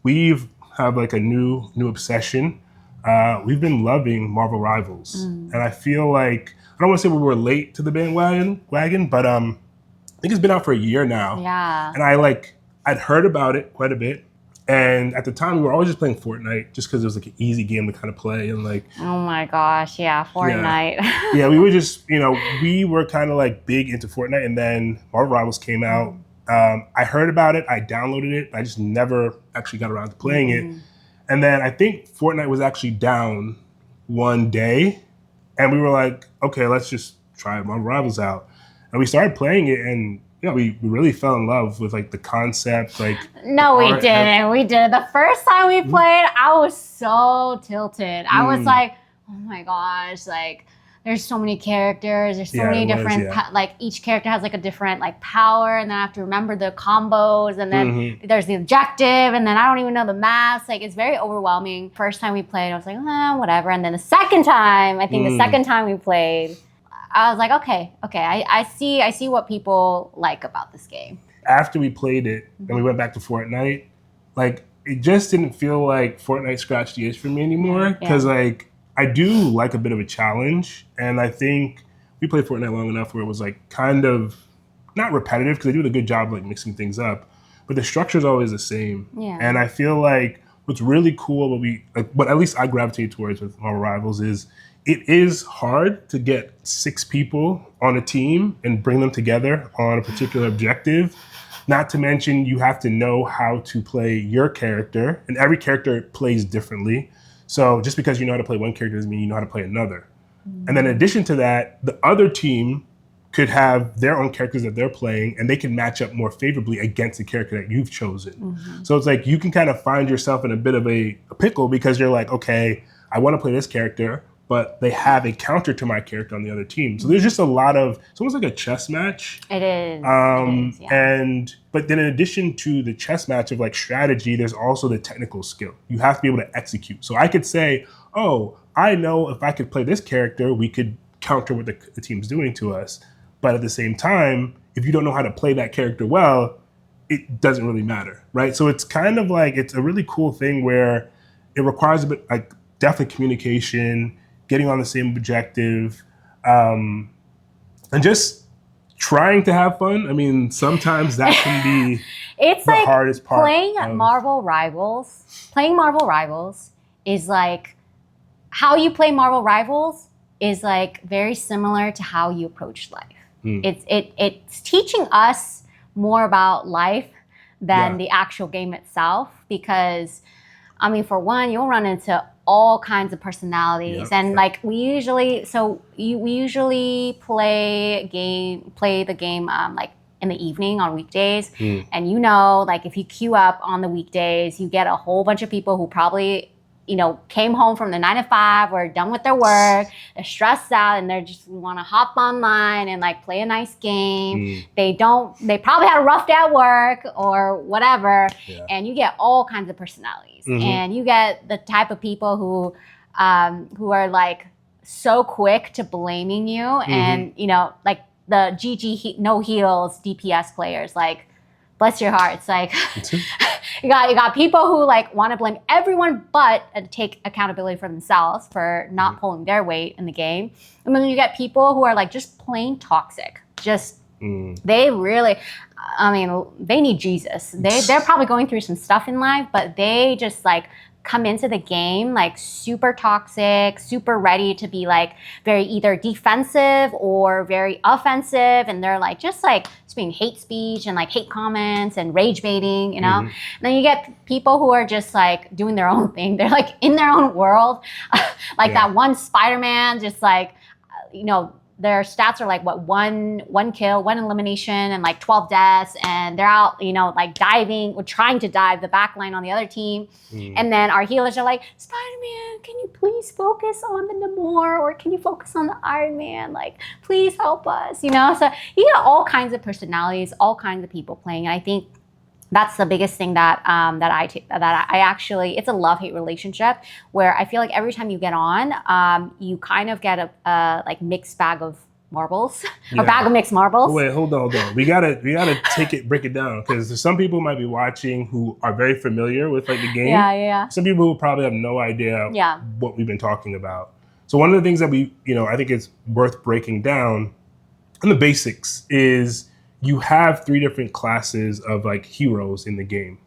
we've have like a new obsession. We've been loving Marvel Rivals, and I feel like I don't want to say we were late to the bandwagon, but I think it's been out for a year now. Yeah. And I'd heard about it quite a bit. And at the time, we were always just playing Fortnite just because it was like an easy game to kind of play. And like, Oh my gosh, yeah, Fortnite. yeah, we were just, we were kind of like big into Fortnite. And then Marvel Rivals came out. I heard about it. I downloaded it. I just never actually got around to playing it. And then I think Fortnite was actually down one day. And we were like, okay, let's just try Marvel Rivals out. And we started playing it, and we really fell in love with like the concept. Like, no, we didn't. We did. The first time we played, I was so tilted. I was like, oh my gosh, like there's so many characters. There's so many different, like each character has like a different like power, and then I have to remember the combos, and then there's the objective, and then I don't even know the maps. Like it's very overwhelming. First time we played, I was like, whatever. And then the second time, I think the second time we played, I was like, okay, I see what people like about this game. After we played it and we went back to Fortnite, like it just didn't feel like Fortnite scratched the itch for me anymore. Because like I do like a bit of a challenge, and I think we played Fortnite long enough where it was like kind of not repetitive because they do a good job like mixing things up, but the structure is always the same. Yeah. And I feel like what's really cool, what at least I gravitate towards with Marvel Rivals is it is hard to get 6 people on a team and bring them together on a particular objective. Not to mention you have to know how to play your character, and every character plays differently. So just because you know how to play one character doesn't mean you know how to play another. And then in addition to that, the other team could have their own characters that they're playing, and they can match up more favorably against the character that you've chosen. So it's like you can kind of find yourself in a bit of a pickle because you're like, okay, I want to play this character, but they have a counter to my character on the other team. So there's just a lot of, it's almost like a chess match. It is. But then in addition to the chess match of like strategy, there's also the technical skill. You have to be able to execute. So I could say, oh, I know if I could play this character, we could counter what the team's doing to us. But at the same time, if you don't know how to play that character well, it doesn't really matter, right? So it's kind of like, it's a really cool thing where it requires a bit like definitely communication, getting on the same objective, and just trying to have fun. I mean, sometimes that can be it's the like hardest part. Playing Marvel Rivals is like, how you play Marvel Rivals is like very similar to how you approach life. It's teaching us more about life than the actual game itself, because I mean, for one, you'll run into all kinds of personalities, and like we usually play the game like in the evening on weekdays, and like if you queue up on the weekdays, you get a whole bunch of people who probably came home from the 9 to 5 or done with their work, they're stressed out, and they just want to hop online and like play a nice game. They probably had a rough day at work or whatever, and you get all kinds of personalities. And you get the type of people who are like so quick to blaming you, and like the GG no heals DPS players, like bless your hearts, like you got people who like want to blame everyone but take accountability for themselves for not pulling their weight in the game. And then you get people who are like just plain toxic. They really, I mean, they need Jesus. They're probably going through some stuff in life, but they just like come into the game like super toxic, super ready to be like very either defensive or very offensive, and they're like just like spewing hate speech and like hate comments and rage baiting, And then you get people who are just like doing their own thing. They're like in their own world, like that one Spider-Man, just like their stats are like one kill, 1 elimination, and like 12 deaths, and they're out, like diving or trying to dive the back line on the other team. And then our healers are like, Spider-Man, can you please focus on the Namor, or can you focus on the Iron Man? Like, please help us, So you get all kinds of personalities, all kinds of people playing. And I think that's the biggest thing that I actually, it's a love-hate relationship where I feel like every time you get on, you kind of get a like mixed bag of marbles Yeah. or bag of mixed marbles. Wait, hold on. We gotta break it down, because some people might be watching who are very familiar with like the game. Yeah. Some people who probably have no idea Yeah. what we've been talking about. So one of the things that I think it's worth breaking down, and the basics is you have 3 different classes of like heroes in the game.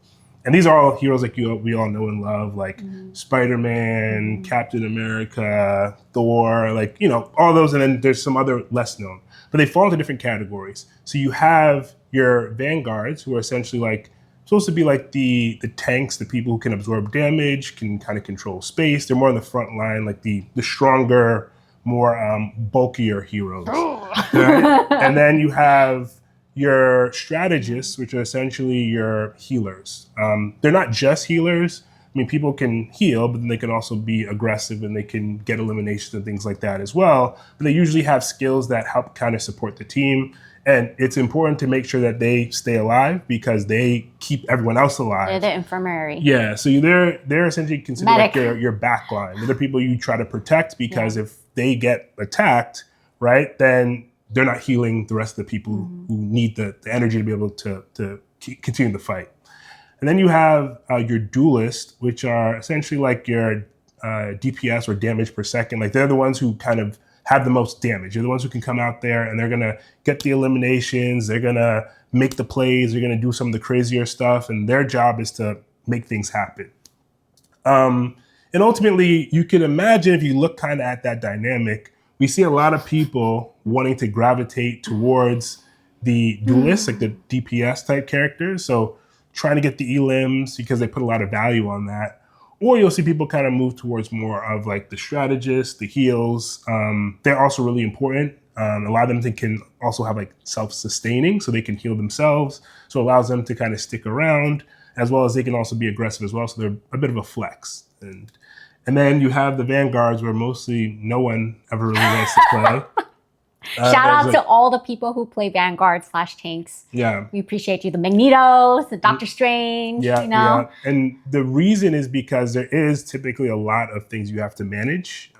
And these are all heroes like we all know and love, like Spider-Man, Captain America, Thor, like, all those. And then there's some other less known, but they fall into different categories. So you have your vanguards, who are essentially like supposed to be like the tanks, the people who can absorb damage, can kind of control space. They're more on the front line, like the stronger, more bulkier heroes. Right? And then you have your strategists, which are essentially your healers. They're not just healers. I mean, people can heal, but then they can also be aggressive and they can get eliminations and things like that as well. But they usually have skills that help kind of support the team. And it's important to make sure that they stay alive, because they keep everyone else alive. They're the infirmary. Yeah, so they're essentially considered like your backline. They're the people you try to protect, because if they get attacked, right, then they're not healing the rest of the people who need the energy to be able to continue the fight. And then you have your duelist, which are essentially like your DPS, or damage per second. Like, they're the ones who kind of have the most damage. They're the ones who can come out there and they're going to get the eliminations. They're going to make the plays. They're going to do some of the crazier stuff. And their job is to make things happen. And ultimately, you can imagine, if you look kind of at that dynamic, we see a lot of people wanting to gravitate towards the duelists, like the DPS type characters. So trying to get the elims, because they put a lot of value on that. Or you'll see people kind of move towards more of like the strategists, the heals. They're also really important. A lot of them can also have like self-sustaining, so they can heal themselves. So it allows them to kind of stick around, as well as they can also be aggressive as well. So they're a bit of a flex. And then you have the vanguards, where mostly no one ever really wants to play. Shout out to all the people who play Vanguard/tanks. Yeah. We appreciate you. The Magnetos, the Doctor Strange, Yeah. And the reason is because there is typically a lot of things you have to manage,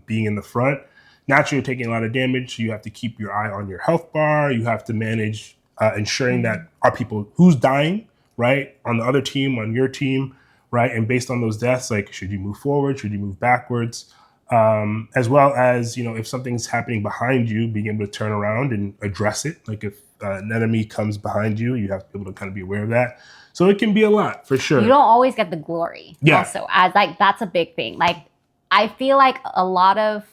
being in the front. Naturally, you're taking a lot of damage, so you have to keep your eye on your health bar. You have to manage ensuring that are people who's dying, right, on the other team, on your team, right? And based on those deaths, like, should you move forward? Should you move backwards? As well as, if something's happening behind you, being able to turn around and address it. Like, if an enemy comes behind you, you have to be able to kind of be aware of that. So it can be a lot, for sure. You don't always get the glory. Yeah. Also, as like, that's a big thing. Like, I feel like a lot of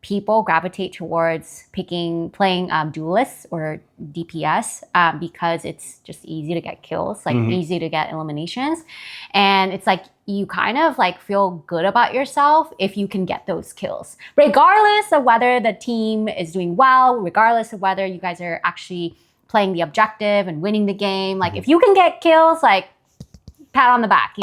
people gravitate towards playing duelists or DPS because it's just easy to get kills, like easy to get eliminations. And it's like, you kind of like feel good about yourself if you can get those kills, regardless of whether the team is doing well, regardless of whether you guys are actually playing the objective and winning the game. Like, if you can get kills, like, pat on the back,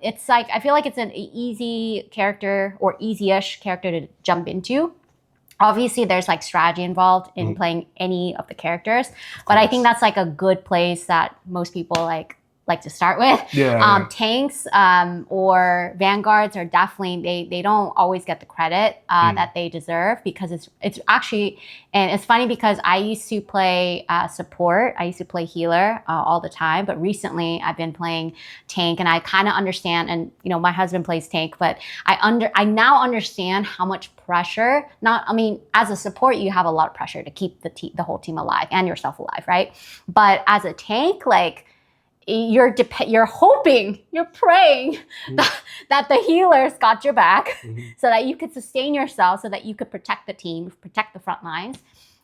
It's like, I feel like it's an easy character, or easy-ish character to jump into. Obviously, there's like strategy involved in playing any of the characters, but I think that's like a good place that most people like to start with. Tanks or vanguards are definitely, they don't always get the credit that they deserve, because it's actually, and it's funny because I used to play support. I used to play healer all the time, but recently I've been playing tank, and I kind of understand, and my husband plays tank, but I now understand how much pressure, as a support, you have a lot of pressure to keep the whole team alive and yourself alive, right? But as a tank, like, you're hoping, you're praying that the healers got your back, so that you could sustain yourself, so that you could protect the team, protect the front lines.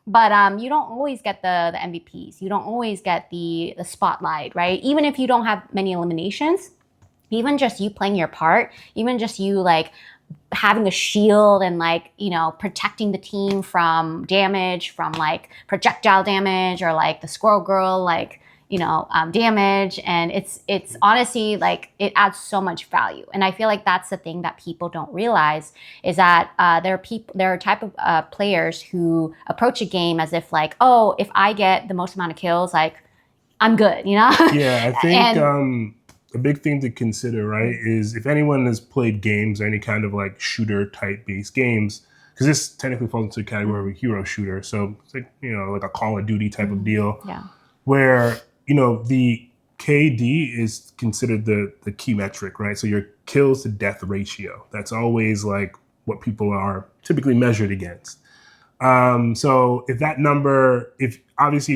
But you don't always get the MVPs. You don't always get the spotlight, right? Even if you don't have many eliminations, even just you playing your part, even just you like having a shield and like, protecting the team from damage, from like projectile damage, or like the squirrel girl, like, damage. And it's honestly like, it adds so much value. And I feel like that's the thing that people don't realize, is that there are type of players who approach a game as if like, oh, if I get the most amount of kills, like, I'm good, Yeah, I think a big thing to consider, right, is if anyone has played games, or any kind of like shooter type based games, because this technically falls into the category of a hero shooter. So it's like, like a Call of Duty type of deal, where, the KD is considered the key metric, right? So your kills to death ratio. That's always like what people are typically measured against. So if that number, if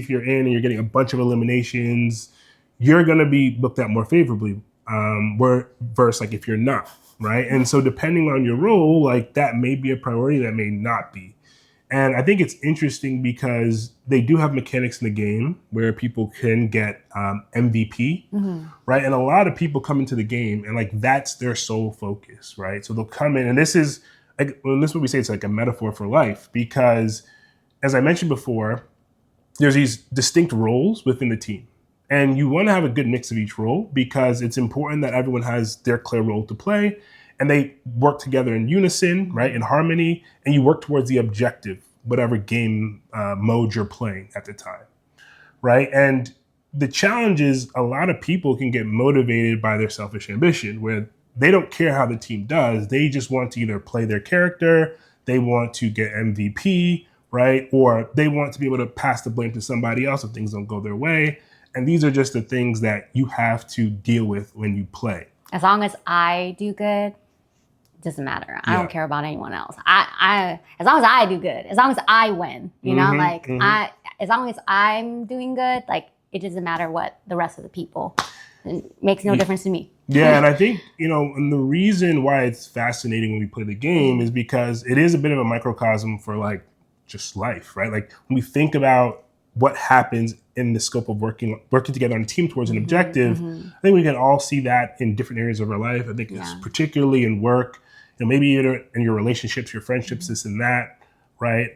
you're in and you're getting a bunch of eliminations, you're going to be looked at more favorably, versus like if you're not, right? And so depending on your role, like that may be a priority, that may not be. And I think it's interesting because they do have mechanics in the game where people can get MVP, right? And a lot of people come into the game and like that's their sole focus, right? So they'll come in, and this is what we say, it's like a metaphor for life, because as I mentioned before, there's these distinct roles within the team. And you want to have a good mix of each role because it's important that everyone has their clear role to play and they work together in unison, right, in harmony, and you work towards the objective, whatever game mode you're playing at the time, right? And the challenge is a lot of people can get motivated by their selfish ambition, where they don't care how the team does. They just want to either play their character, they want to get MVP, right, or they want to be able to pass the blame to somebody else if things don't go their way. And these are just the things that you have to deal with when you play. As long as I do good, it doesn't matter. I don't care about anyone else. I as long as I do good, as long as I win, as long as I'm doing good, like it doesn't matter what the rest of the people. It makes no difference to me. Yeah, and I think, and the reason why it's fascinating when we play the game is because it is a bit of a microcosm for like just life, right? Like when we think about what happens in the scope of working together on a team towards an objective, I think we can all see that in different areas of our life. I think it's particularly in work, maybe in your relationships, your friendships, this and that, right?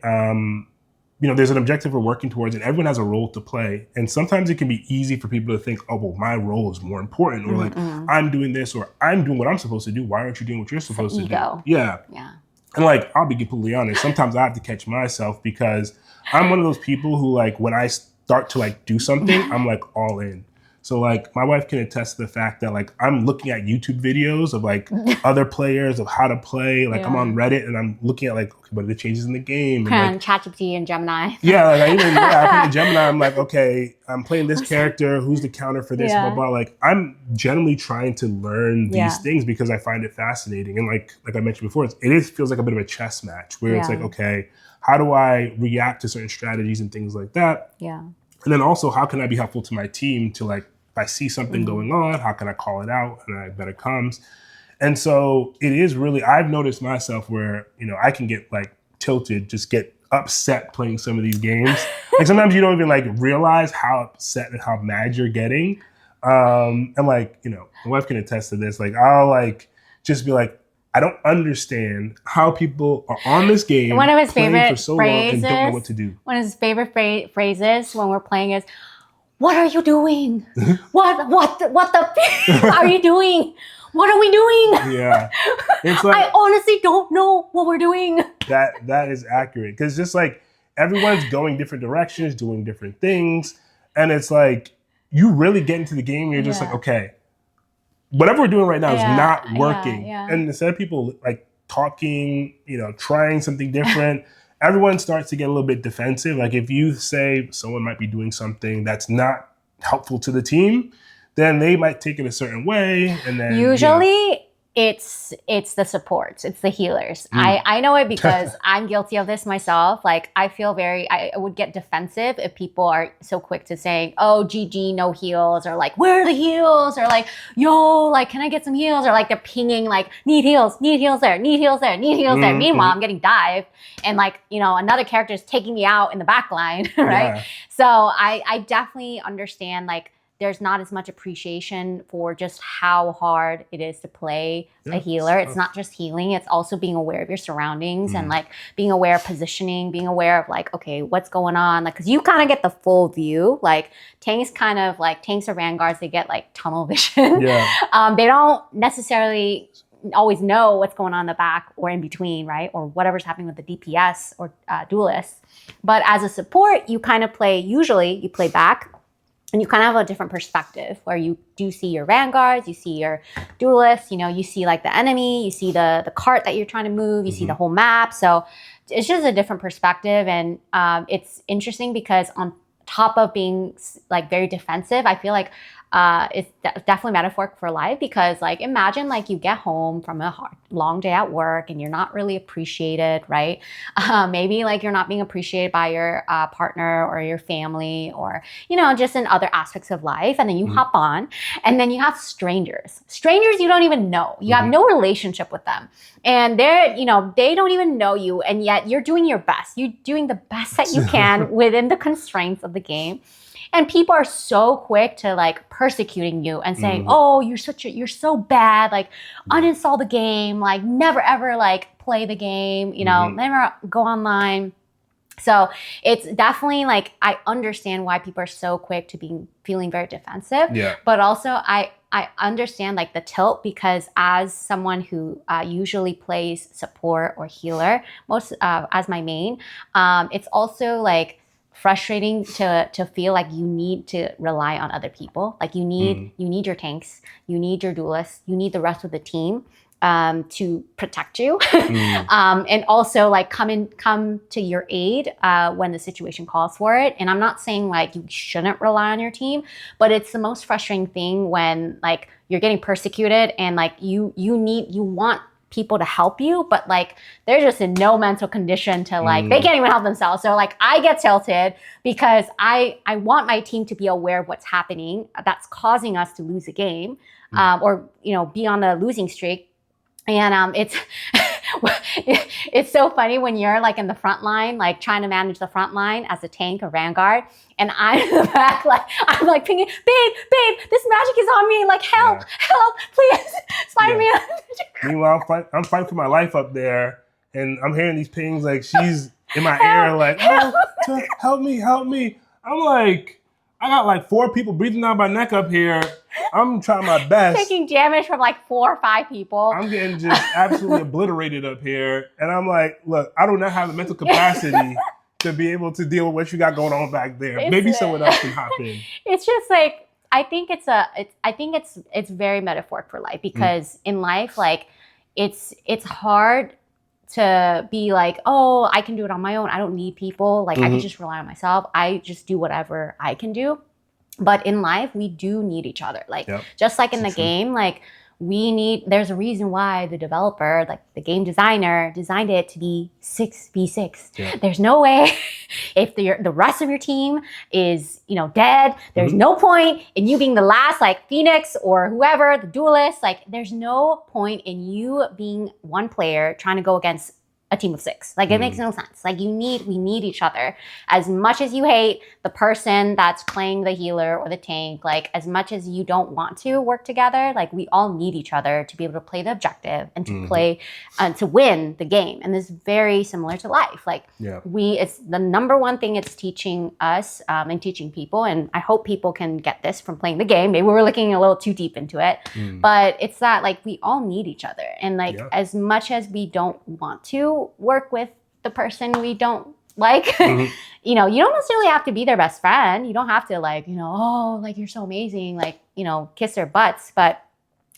There's an objective we're working towards and everyone has a role to play. And sometimes it can be easy for people to think, oh, well, my role is more important, or like I'm doing this, or I'm doing what I'm supposed to do. Why aren't you doing what you're supposed to do? Yeah. And like, I'll be completely honest. Sometimes I have to catch myself because I'm one of those people who like, when I start to like do something, I'm like all in. So like my wife can attest to the fact that like I'm looking at YouTube videos of like other players of how to play. Like I'm on Reddit and I'm looking at like, okay, what are the changes in the game? And like, ChatGPT and Gemini. I put in Gemini. I'm like, okay, I'm playing this character. Who's the counter for this? Blah, blah. Like I'm generally trying to learn these things because I find it fascinating. And like I mentioned before, it feels like a bit of a chess match where it's like, okay, how do I react to certain strategies and things like that? Yeah. And then also, how can I be helpful to my team to like, if I see something going on, how can I call it out and I bet it comes? And so it is really, I've noticed myself where, I can get like tilted, just get upset playing some of these games. Like sometimes you don't even like realize how upset and how mad you're getting. And like, my wife can attest to this. Like I'll like just be like, I don't understand how people are on this game one of his favorite for so long and don't know what to do. One of his favorite phrases when we're playing is, "What are you doing? what the are you doing? What are we doing?" Yeah, it's like, I honestly don't know what we're doing. That is accurate because just like everyone's going different directions, doing different things, and it's like you really get into the game. You're just like, okay, whatever we're doing right now is not working. And instead of people like talking, trying something different, everyone starts to get a little bit defensive. Like if you say someone might be doing something that's not helpful to the team, then they might take it a certain way. And then usually it's the supports, it's the healers. I know it because I'm guilty of this myself. Like I would get defensive if people are so quick to say, oh, GG, no heals, or like, where are the heals? Or like, yo, like, can I get some heals? Or like they're pinging like, need heals there, need heals there, need heals there. Meanwhile, I'm getting dived and like, another character is taking me out in the back line, right? Yeah. So I definitely understand like, there's not as much appreciation for just how hard it is to play a healer. It's not just healing. It's also being aware of your surroundings and like being aware of positioning, being aware of like, okay, what's going on? Like, cause you kind of get the full view. Like tanks or vanguards, they get like tunnel vision. Yeah. They don't necessarily always know what's going on in the back or in between, right? Or whatever's happening with the DPS or duelists. But as a support, you kind of play, usually you play back. and you kind of have a different perspective where you do see your vanguards, you see your duelists, you see like the enemy, you see the cart that you're trying to move, you see the whole map. So it's just a different perspective. And it's interesting because on top of being like very defensive, I feel like it's definitely metaphoric for life, because like imagine like you get home from a long day at work and you're not really appreciated, right? Maybe like you're not being appreciated by your partner or your family, or just in other aspects of life, and then you hop on, and then you have strangers you don't even know, you have no relationship with them, and they don't even know you, and yet you're doing your best, you're doing the best that you can within the constraints of the game. And people are so quick to like persecuting you and saying, "Oh, you're so bad. Like, uninstall the game. Like, never ever like play the game. Never go online." So it's definitely like I understand why people are so quick to feeling very defensive. Yeah. But also I understand like the tilt, because as someone who usually plays support or healer most as my main, it's also like frustrating to feel like you need to rely on other people. Like you need your tanks, you need your duelists, you need the rest of the team to protect you, and also like come to your aid when the situation calls for it. And I'm not saying like you shouldn't rely on your team, but it's the most frustrating thing when like you're getting persecuted and like you want people to help you, but like they're just in no mental condition to like they can't even help themselves. So like I get tilted because I want my team to be aware of what's happening that's causing us to lose a game, or be on the losing streak. And it's it's so funny when you're like in the front line, like trying to manage the front line as a tank or vanguard, and I'm in the back, like I'm like pinging, babe, this magic is on me, like help, please, find me. Meanwhile, I'm fighting for my life up there, and I'm hearing these pings like she's in my ear, like, "Oh, help me!" I'm like, I got like 4 people breathing down my neck up here. I'm trying my best. Taking damage from like 4 or 5 people. I'm getting just absolutely obliterated up here. And I'm like, look, I do not have the mental capacity to be able to deal with what you got going on back there. Maybe someone else can hop in. It's just like, I think it's very metaphoric for life, because in life, like it's hard to be like, oh, I can do it on my own. I don't need people. Like I can just rely on myself. I just do whatever I can do. But in life, we do need each other. Like just like in the game, like there's a reason why the developer, like the game designer, designed it to be 6v6. Yeah. There's no way if the rest of your team is, dead, there's no point in you being the last, like Phoenix or whoever, the duelist. Like there's no point in you being one player trying to go against a team of 6. Like it makes no sense. Like we need each other. As much as you hate the person that's playing the healer or the tank, like as much as you don't want to work together, like we all need each other to be able to play the objective and to play to win the game. And this is very similar to life. Like it's the number one thing it's teaching us and teaching people. And I hope people can get this from playing the game. Maybe we're looking a little too deep into it, but it's that like we all need each other. And like as much as we don't want to work with the person we don't like, you don't necessarily have to be their best friend. You don't have to like, oh, like you're so amazing, like, kiss their butts. But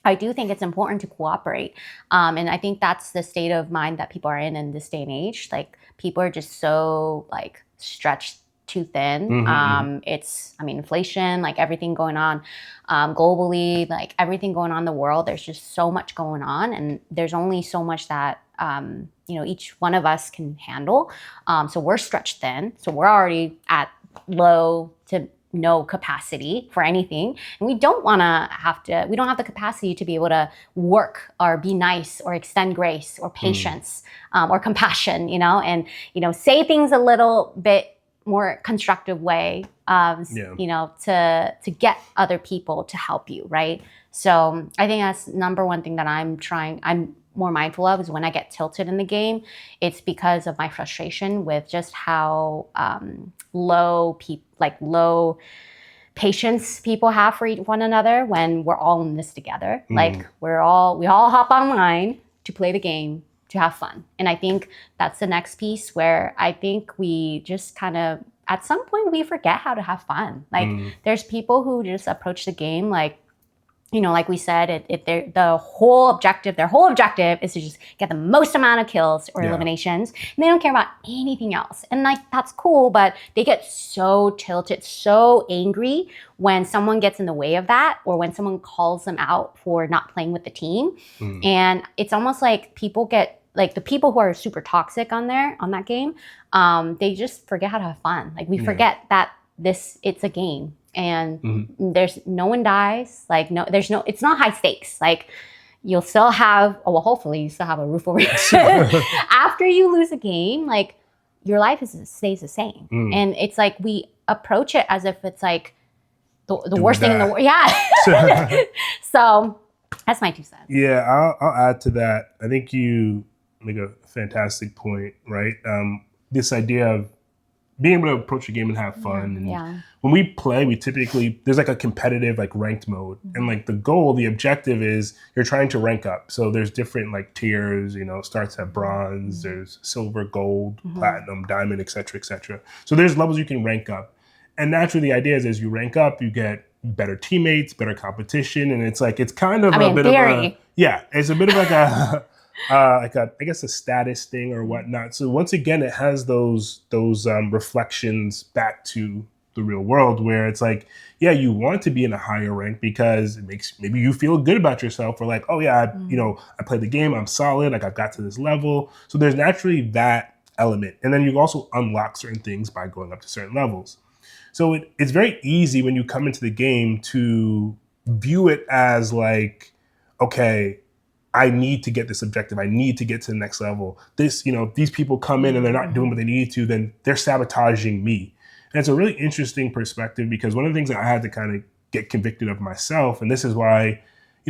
I do think it's important to cooperate. And I think that's the state of mind that people are in this day and age. Like people are just so like stretched too thin. Inflation, like everything going on globally, like everything going on in the world, there's just so much going on, and there's only so much that each one of us can handle. So we're stretched thin. So we're already at low to no capacity for anything. And we don't have the capacity to be able to work or be nice or extend grace or patience or compassion, and, say things a little bit more constructive way, to get other people to help you, right? So I think that's number one thing that I'm more mindful of, is when I get tilted in the game, it's because of my frustration with just how low patience people have for one another when we're all in this together. Like we all hop online to play the game, to have fun. And I think that's the next piece where I think we just kind of, at some point we forget how to have fun. Like there's people who just approach the game like, like we said, their whole objective is to just get the most amount of kills or eliminations. And they don't care about anything else. And like, that's cool, but they get so tilted, so angry when someone gets in the way of that, or when someone calls them out for not playing with the team. And it's almost like people get, like the people who are super toxic on that game, they just forget how to have fun. Like we forget that it's a game. And there's no one dies. Like it's not high stakes. Like you'll still have, hopefully you still have a roof over your head. After you lose a game, like your life stays the same. And it's like we approach it as if it's like the worst thing in the world. Yeah. So that's my 2 cents. Yeah, I'll add to that. I think you make a fantastic point, right? This idea of being able to approach a game and have fun. And when we play, we typically, there's like a competitive, like ranked mode. And like the objective is you're trying to rank up. So there's different like tiers, starts at bronze, there's silver, gold, platinum, diamond, et cetera, et cetera. So there's levels you can rank up. And naturally the idea is as you rank up, you get better teammates, better competition. And it's kind of a bit of a, it's a bit of like a, I guess a status thing or whatnot. So once again, it has those reflections back to the real world where it's like, you want to be in a higher rank because it makes maybe you feel good about yourself, or like, I played the game, I'm solid, like I've got to this level. So there's naturally that element. And then you also unlock certain things by going up to certain levels. So it's very easy when you come into the game to view it as like, okay, I need to get this objective. I need to get to the next level. These people come in and they're not doing what they need to, then they're sabotaging me. And it's a really interesting perspective because one of the things that I had to kind of get convicted of myself, and this is why,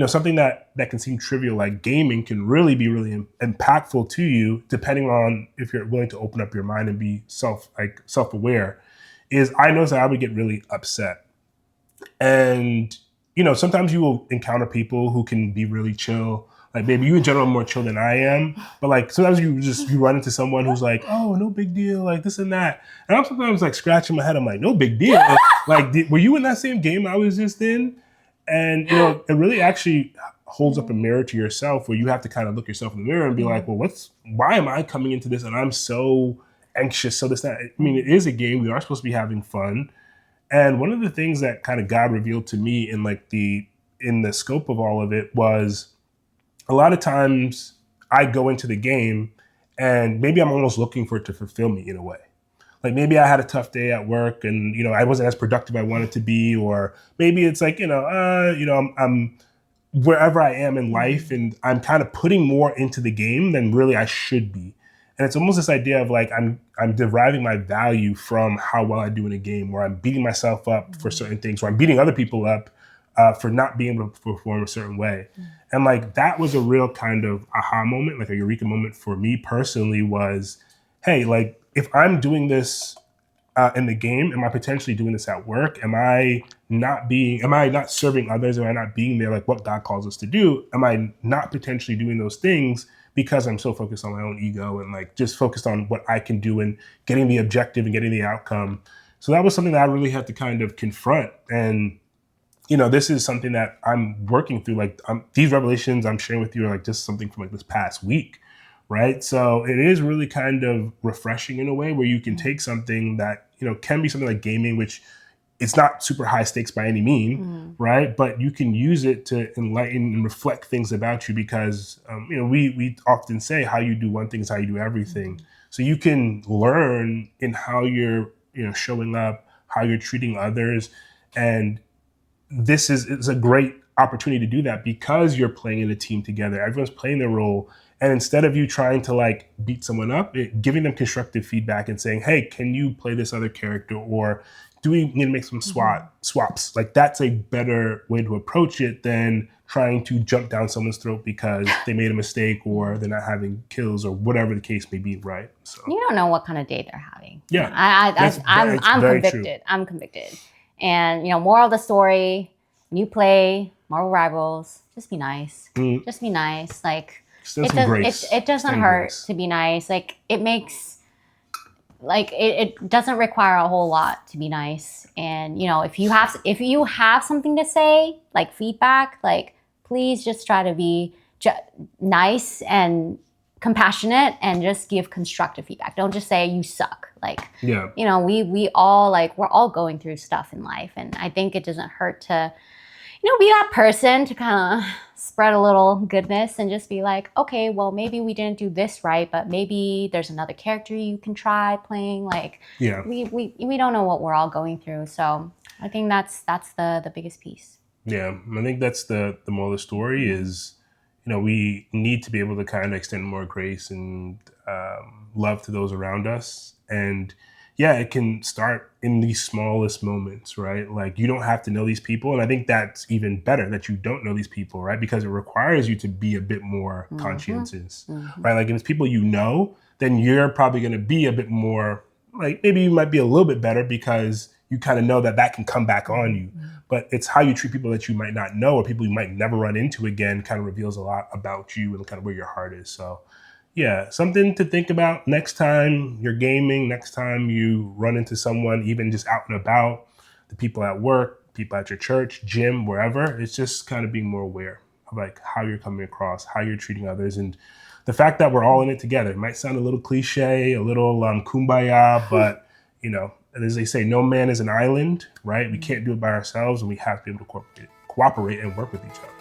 something that can seem trivial like gaming can really be really impactful to you, depending on if you're willing to open up your mind and be self-aware, is I noticed that I would get really upset. And, sometimes you will encounter people who can be really chill. Like maybe you in general are more chill than I am, but like sometimes you run into someone who's like, oh, no big deal, like this and that. And I'm sometimes like scratching my head. I'm like, no big deal. Like, were you in that same game I was just in? And, it really actually holds up a mirror to yourself where you have to kind of look yourself in the mirror and be like, well, why am I coming into this and I'm so anxious? So this, that, I mean, it is a game. We are supposed to be having fun. And one of the things that kind of God revealed to me in the scope of all of it was, a lot of times I go into the game and maybe I'm almost looking for it to fulfill me in a way. Like maybe I had a tough day at work and, I wasn't as productive as I wanted to be, or maybe it's like, I'm wherever I am in life and I'm kind of putting more into the game than really I should be. And it's almost this idea of like, I'm deriving my value from how well I do in a game, where I'm beating myself up for certain things, or I'm beating other people up for not being able to perform a certain way. And like, that was a real kind of aha moment, like a eureka moment for me personally was, hey, like if I'm doing this in the game, am I potentially doing this at work? Am I not serving others? Am I not being there like what God calls us to do? Am I not potentially doing those things because I'm so focused on my own ego and like just focused on what I can do and getting the objective and getting the outcome? So that was something that I really had to kind of confront. And this is something that I'm working through. Like these revelations I'm sharing with you are like just something from like this past week, right? So it is really kind of refreshing in a way where you can take something that, can be something like gaming, which it's not super high stakes by any mean, right? But you can use it to enlighten and reflect things about you because, we often say how you do one thing is how you do everything. So you can learn in how you're, showing up, how you're treating others. And it's a great opportunity to do that because you're playing in a team together. Everyone's playing their role. And instead of you trying to like beat someone up, giving them constructive feedback and saying, hey, can you play this other character? Or do we need to make some swaps? Like that's a better way to approach it than trying to jump down someone's throat because they made a mistake or they're not having kills or whatever the case may be, right? So you don't know what kind of day they're having. Yeah. I'm convicted. True. I'm convicted. And, moral of the story, when you play Marvel Rivals, just be nice. Just be nice. Like, it doesn't hurt to be nice. Like, it makes like it doesn't require a whole lot to be nice. And if you have something to say, like feedback, like please just try to be nice and compassionate and just give constructive feedback. Don't just say you suck. Like, Yeah. We all we're all going through stuff in life, and I think it doesn't hurt to be that person to kind of spread a little goodness and just be like, okay, well, maybe we didn't do this right, but maybe there's another character you can try playing. Like, Yeah. we don't know what we're all going through. So I think that's the biggest piece. Yeah. I think that's the moral of the story is, we need to be able to kind of extend more grace and love to those around us. And yeah, it can start in the smallest moments, right? Like you don't have to know these people. And I think that's even better that you don't know these people, right? Because it requires you to be a bit more conscientious, right? Like if it's people you know, then you're probably going to be a bit more like maybe you might be a little bit better because you kind of know that can come back on you. But it's how you treat people that you might not know or people you might never run into again kind of reveals a lot about you and kind of where your heart is. So yeah, something to think about next time you're gaming, next time you run into someone, even just out and about, the people at work, people at your church, gym, wherever. It's just kind of being more aware of like how you're coming across, how you're treating others, and the fact that we're all in it together. It might sound a little cliche, a little kumbaya, but and as they say, no man is an island, right? We can't do it by ourselves, and we have to be able to cooperate and work with each other.